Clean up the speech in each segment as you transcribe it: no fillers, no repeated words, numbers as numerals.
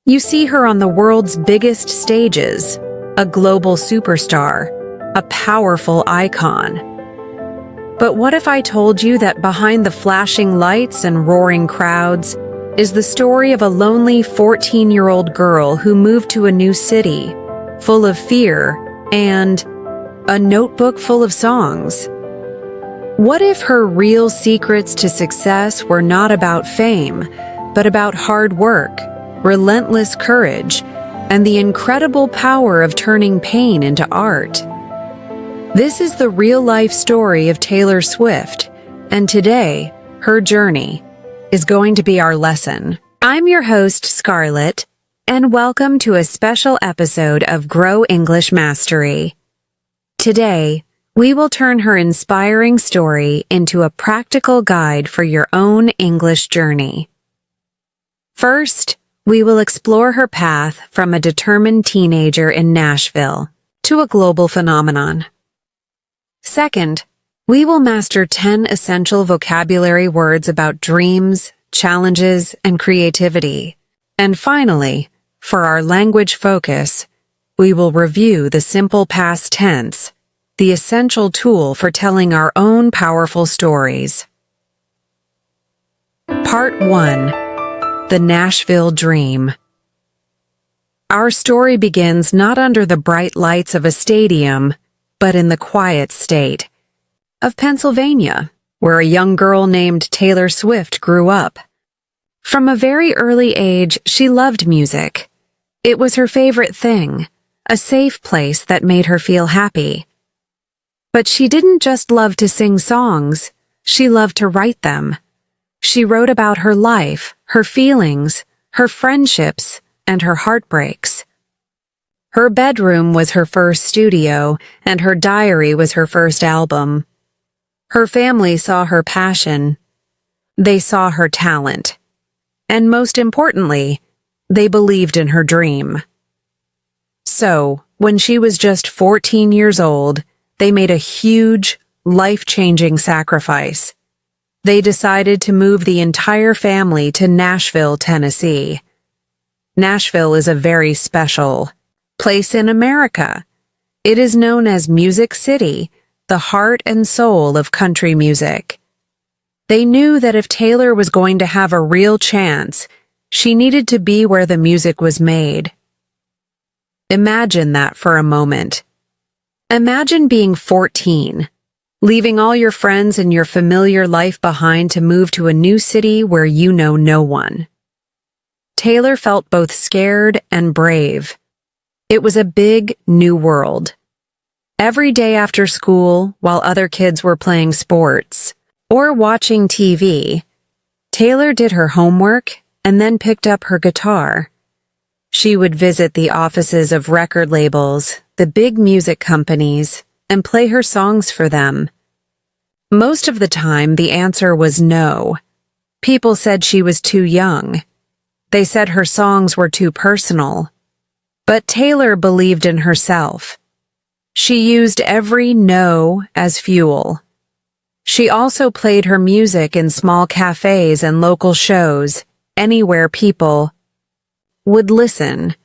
You see her on the world's biggest stages, a global superstar, a powerful icon. But what if I told you that behind the flashing lights and roaring crowds is the story of a lonely 14-year-old girl who moved to a new city, full of fear and a notebook full of songs? What if her real secrets to success were not about fame, but about hard work, relentless courage, and the incredible power of turning pain into art? This is the real-life story of Taylor Swift, and today, her journey is going to be our lesson. I'm your host, Scarlett, and welcome to a special episode of Grow English Mastery. Today, we will turn her inspiring story into a practical guide for your own English journey. First, we will explore her path from a determined teenager in Nashville to a global phenomenon. Second, we will master 10 essential vocabulary words about dreams, challenges, and creativity. And finally, for our language focus, we will review the simple past tense, the essential tool for telling our own powerful stories. Part 1. The Nashville Dream. Our story begins not under the bright lights of a stadium, but in the quiet state of Pennsylvania, where a young girl named Taylor Swift grew up. From a very early age, she loved music. It was her favorite thing, a safe place that made her feel happy. But she didn't just love to sing songs, she loved to write them. She wrote about her life, her feelings, her friendships, and her heartbreaks. Her bedroom was her first studio, and her diary was her first album. Her family saw her passion. They saw her talent. And most importantly, they believed in her dream. So, when she was just 14 years old, they made a huge, life-changing sacrifice. They decided to move the entire family to Nashville, Tennessee. Nashville is a very special place in America. It is known as Music City, the heart and soul of country music. They knew that if Taylor was going to have a real chance, she needed to be where the music was made. Imagine that for a moment. Imagine being 14, leaving all your friends and your familiar life behind to move to a new city where you know no one. Taylor felt both scared and brave. It was a big, new world. Every day after school, while other kids were playing sports or watching TV, Taylor did her homework and then picked up her guitar. She would visit the offices of record labels, the big music companies, and play her songs for them. Most of the time, the answer was no. People said she was too young. They said her songs were too personal. But Taylor believed in herself. She used every no as fuel. She also played her music in small cafes and local shows, anywhere people would listen.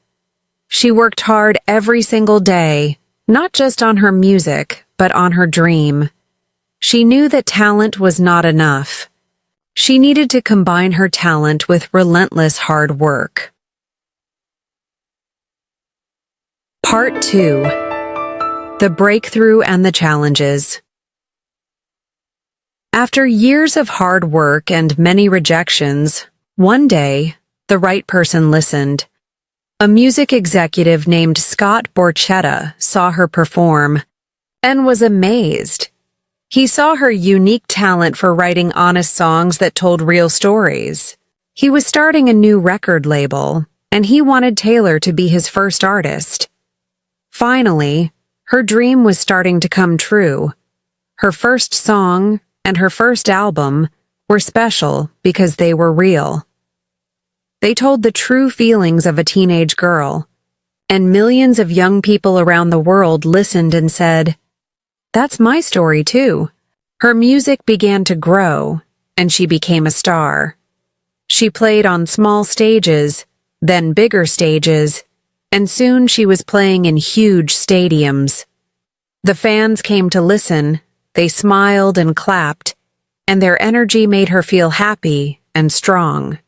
She worked hard every single day, not just on her music, but on her dream. She knew that talent was not enough. She needed to combine her talent with relentless hard work. Part 2. The Breakthrough and the Challenges. After years of hard work and many rejections, one day, the right person listened. A music executive named Scott Borchetta saw her perform and was amazed. He saw her unique talent for writing honest songs that told real stories. He was starting a new record label, and he wanted Taylor to be his first artist. Finally, her dream was starting to come true. Her first song and her first album were special because they were real. They told the true feelings of a teenage girl, and millions of young people around the world listened and said, "That's my story too." Her music began to grow, and she became a star. She played on small stages, then bigger stages, and soon she was playing in huge stadiums. The fans came to listen, they smiled and clapped, and their energy made her feel happy and strong.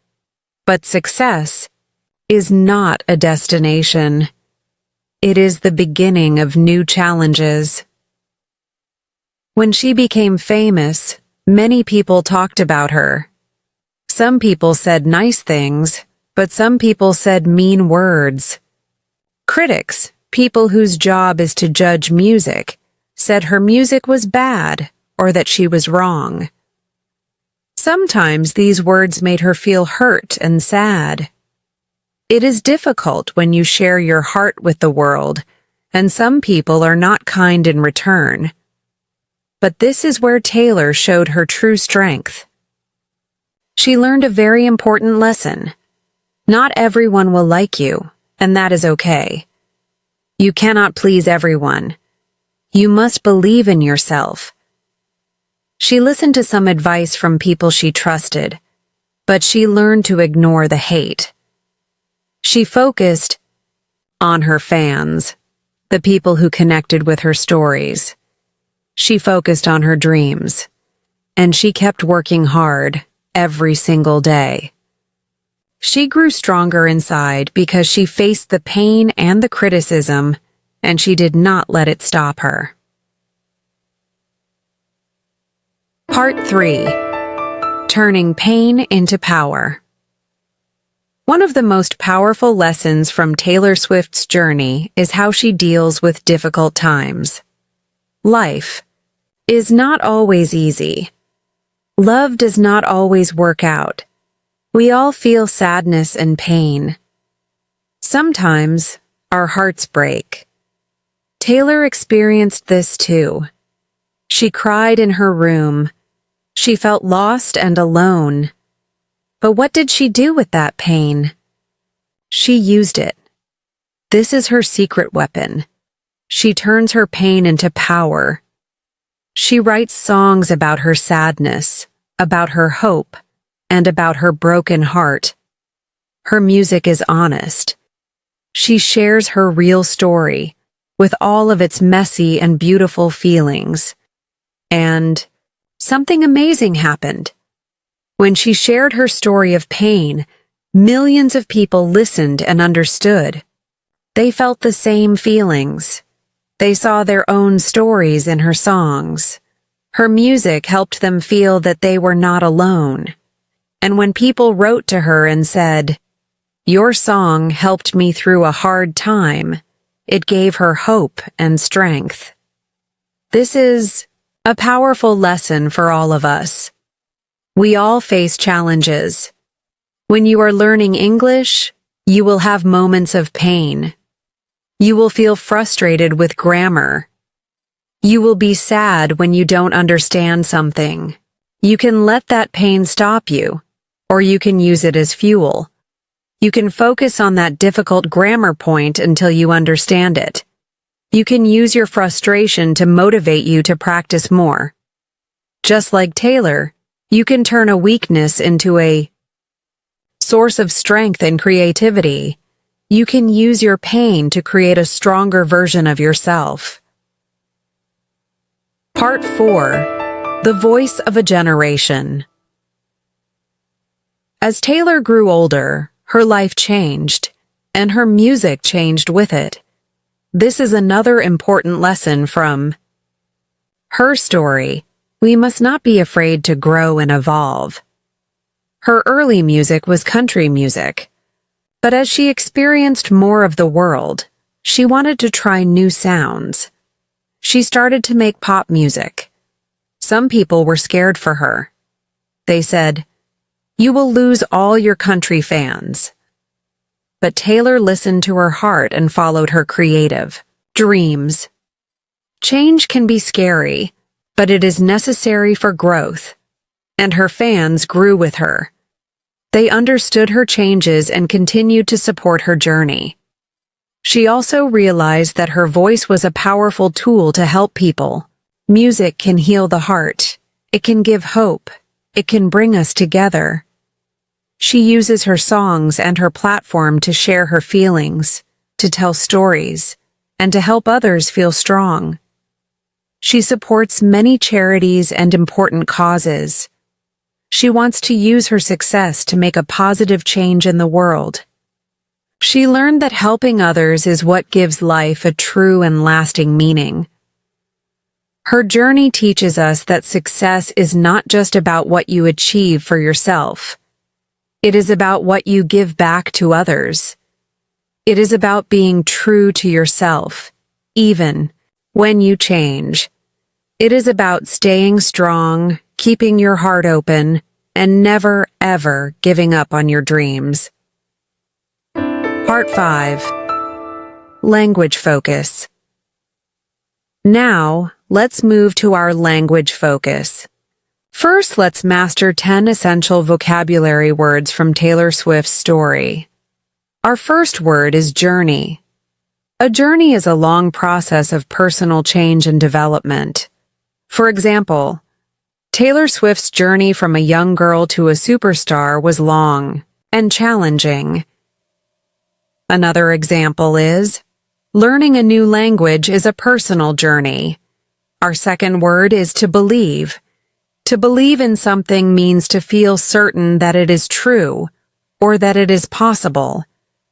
But success is not a destination. It is the beginning of new challenges. When she became famous, many people talked about her. Some people said nice things, but some people said mean words. Critics, people whose job is to judge music, said her music was bad or that she was wrong. Sometimes these words made her feel hurt and sad. It is difficult when you share your heart with the world, and some people are not kind in return. But this is where Taylor showed her true strength. She learned a very important lesson. Not everyone will like you, and that is okay. You cannot please everyone. You must believe in yourself. She listened to some advice from people she trusted, but she learned to ignore the hate. She focused on her fans, the people who connected with her stories. She focused on her dreams, and she kept working hard every single day. She grew stronger inside because she faced the pain and the criticism, and she did not let it stop her. Part 3. Turning Pain into Power. One of the most powerful lessons from Taylor Swift's journey is how she deals with difficult times. Life is not always easy. Love does not always work out. We all feel sadness and pain. Sometimes our hearts break. Taylor experienced this too. She cried in her room. She felt lost and alone. But what did she do with that pain? She used it. This is her secret weapon. She turns her pain into power. She writes songs about her sadness, about her hope, and about her broken heart. Her music is honest. She shares her real story, with all of its messy and beautiful feelings. And something amazing happened. When she shared her story of pain, millions of people listened and understood. They felt the same feelings. They saw their own stories in her songs. Her music helped them feel that they were not alone. And when people wrote to her and said, "Your song helped me through a hard time," it gave her hope and strength. This is a powerful lesson for all of us. We all face challenges. When you are learning English, you will have moments of pain. You will feel frustrated with grammar. You will be sad when you don't understand something. You can let that pain stop you, or you can use it as fuel. You can focus on that difficult grammar point until you understand it. You can use your frustration to motivate you to practice more. Just like Taylor, you can turn a weakness into a source of strength and creativity. You can use your pain to create a stronger version of yourself. Part 4. The Voice of a Generation. As Taylor grew older, her life changed, and her music changed with it. This is another important lesson from her story. We must not be afraid to grow and evolve. Her early music was country music, but as she experienced more of the world, she wanted to try new sounds. She started to make pop music. Some people were scared for her. They said, "You will lose all your country fans." But Taylor listened to her heart and followed her creative dreams. Change can be scary, but it is necessary for growth. And her fans grew with her. They understood her changes and continued to support her journey. She also realized that her voice was a powerful tool to help people. Music can heal the heart. It can give hope. It can bring us together. She uses her songs and her platform to share her feelings, to tell stories, and to help others feel strong. She supports many charities and important causes. She wants to use her success to make a positive change in the world. She learned that helping others is what gives life a true and lasting meaning. Her journey teaches us that success is not just about what you achieve for yourself. It is about what you give back to others. It is about being true to yourself, even when you change. It is about staying strong, keeping your heart open, and never, ever giving up on your dreams. Part 5. Language Focus. Now, let's move to our language focus. First, let's master 10 essential vocabulary words from Taylor Swift's story. Our first word is journey. A journey is a long process of personal change and development. For example, Taylor Swift's journey from a young girl to a superstar was long and challenging. Another example is, learning a new language is a personal journey. Our second word is to believe. To believe in something means to feel certain that it is true or that it is possible.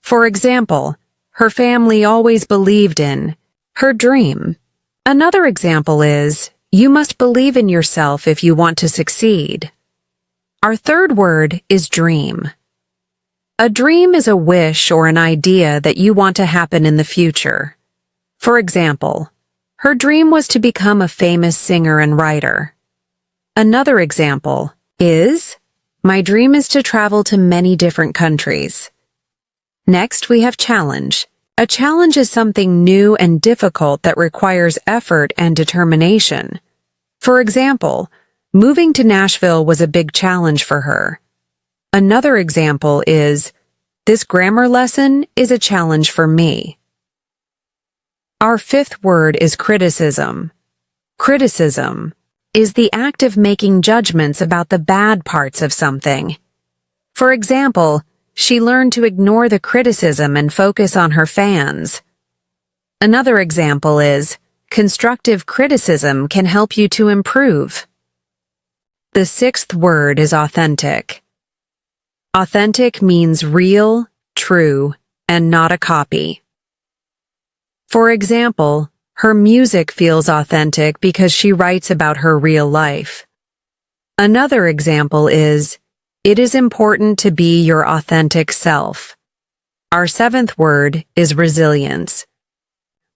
For example, her family always believed in her dream. Another example is, you must believe in yourself if you want to succeed. Our third word is dream. A dream is a wish or an idea that you want to happen in the future. For example, her dream was to become a famous singer and writer. Another example is, my dream is to travel to many different countries. Next, we have challenge. A challenge is something new and difficult that requires effort and determination. For example, moving to Nashville was a big challenge for her. Another example is, this grammar lesson is a challenge for me. Our fifth word is criticism. Criticism is the act of making judgments about the bad parts of something. For example, she learned to ignore the criticism and focus on her fans. Another example is, constructive criticism can help you to improve. The sixth word is authentic. Authentic means real, true, and not a copy. For example, her music feels authentic because she writes about her real life. Another example is, it is important to be your authentic self. Our seventh word is resilience.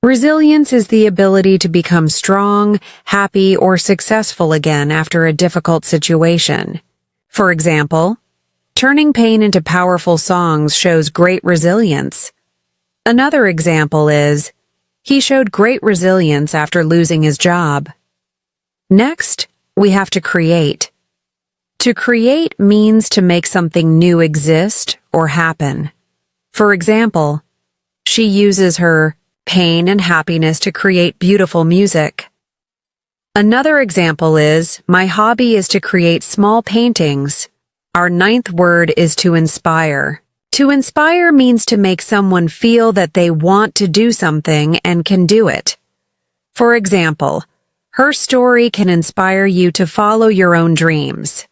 Resilience is the ability to become strong, happy, or successful again after a difficult situation. For example, turning pain into powerful songs shows great resilience. Another example is, he showed great resilience after losing his job. Next, we have to create. To create means to make something new exist or happen. For example, she uses her pain and happiness to create beautiful music. Another example is, my hobby is to create small paintings. Our ninth word is to inspire. To inspire means to make someone feel that they want to do something and can do it. For example, her story can inspire you to follow your own dreams.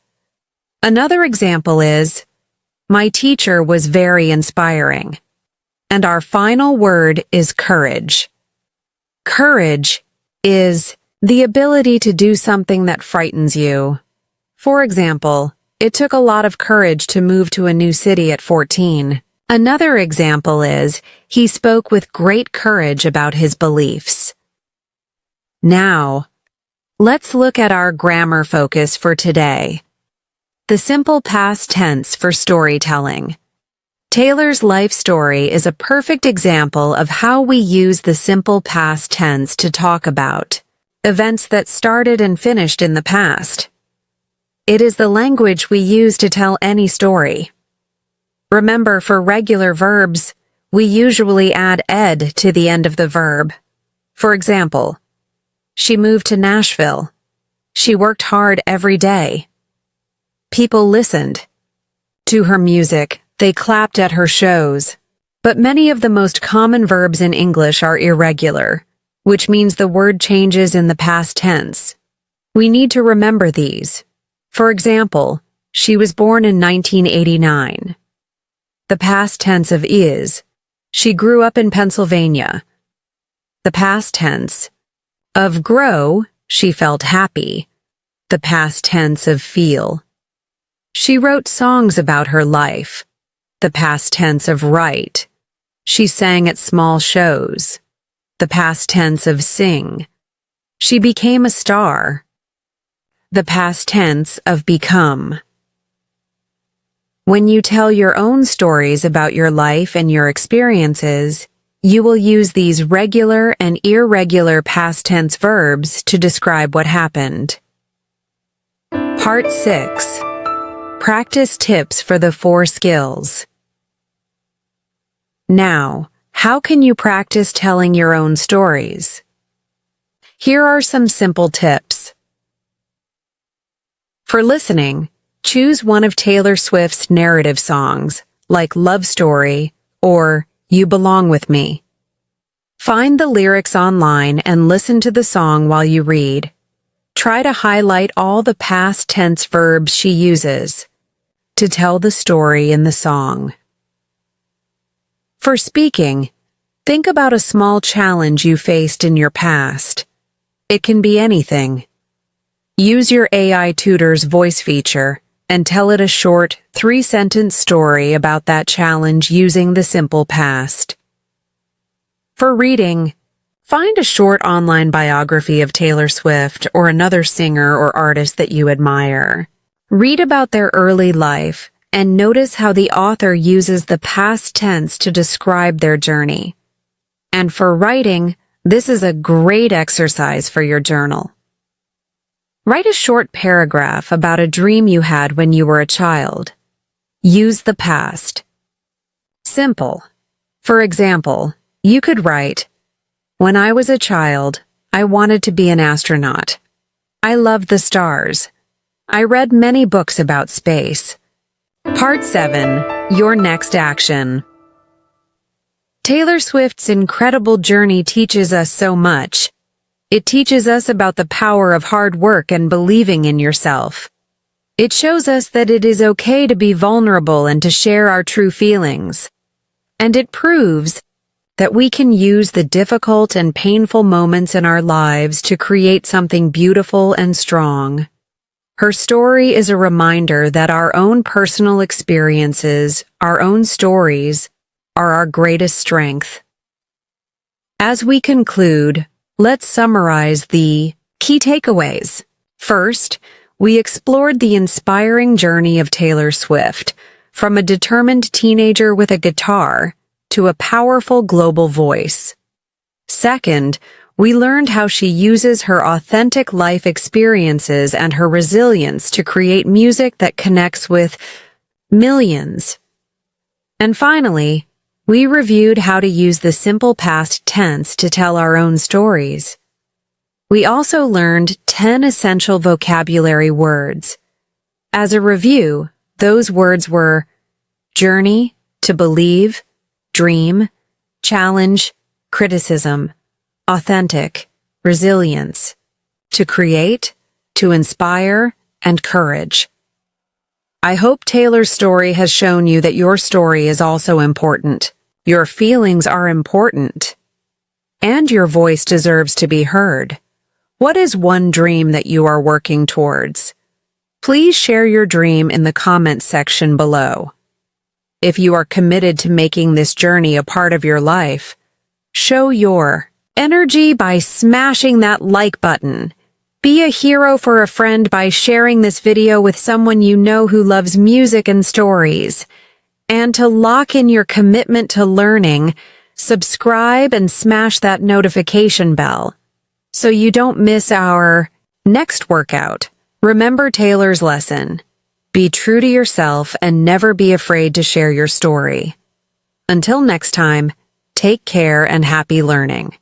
Another example is, my teacher was very inspiring. And our final word is courage. Courage is the ability to do something that frightens you. For example, it took a lot of courage to move to a new city at 14. Another example is, he spoke with great courage about his beliefs. Now, let's look at our grammar focus for today. The simple past tense for storytelling. Taylor's life story is a perfect example of how we use the simple past tense to talk about events that started and finished in the past. It is the language we use to tell any story. Remember, for regular verbs, we usually add ed to the end of the verb. For example, she moved to Nashville. She worked hard every day. People listened. to her music, they clapped at her shows. But many of the most common verbs in English are irregular, which means the word changes in the past tense. We need to remember these. For example, she was born in 1989. The past tense of is. She grew up in Pennsylvania. The past tense of grow, she felt happy. The past tense of feel. She wrote songs about her life. The past tense of write. She sang at small shows. The past tense of sing. She became a star. The past tense of become. When you tell your own stories about your life and your experiences, you will use these regular and irregular past tense verbs to describe what happened. Part 6. Practice tips for the 4 skills. Now, how can you practice telling your own stories? Here are some simple tips. For listening, choose one of Taylor Swift's narrative songs, like Love Story or You Belong With Me. Find the lyrics online and listen to the song while you read. Try to highlight all the past tense verbs she uses to tell the story in the song. For speaking, think about a small challenge you faced in your past. It can be anything. Use your AI tutor's voice feature and tell it a short 3-sentence story about that challenge using the simple past. For reading, find a short online biography of Taylor Swift or another singer or artist that you admire. Read about their early life and notice how the author uses the past tense to describe their journey. And for writing, this is a great exercise for your journal. Write a short paragraph about a dream you had when you were a child. Use the past. Simple. For example, you could write, "When I was a child, I wanted to be an astronaut. I loved the stars. I read many books about space." Part 7. Your next action. Taylor Swift's incredible journey teaches us so much. It teaches us about the power of hard work and believing in yourself. It shows us that it is okay to be vulnerable and to share our true feelings. And it proves that we can use the difficult and painful moments in our lives to create something beautiful and strong. Her story is a reminder that our own personal experiences, our own stories, are our greatest strength. As we conclude, let's summarize the key takeaways. First, we explored the inspiring journey of Taylor Swift, from a determined teenager with a guitar to a powerful global voice. Second, we learned how she uses her authentic life experiences and her resilience to create music that connects with millions. And finally, we reviewed how to use the simple past tense to tell our own stories. We also learned 10 essential vocabulary words. As a review, those words were journey, to believe, dream, challenge, criticism, authentic, resilience, to create, to inspire, and courage. I hope Taylor's story has shown you that your story is also important. Your feelings are important. And your voice deserves to be heard. What is one dream that you are working towards? Please share your dream in the comments section below. If you are committed to making this journey a part of your life, show your energy by smashing that like button. Be a hero for a friend by sharing this video with someone you know who loves music and stories. And to lock in your commitment to learning, subscribe and smash that notification bell so you don't miss our next workout. Remember Taylor's lesson. Be true to yourself and never be afraid to share your story. Until next time, take care and happy learning.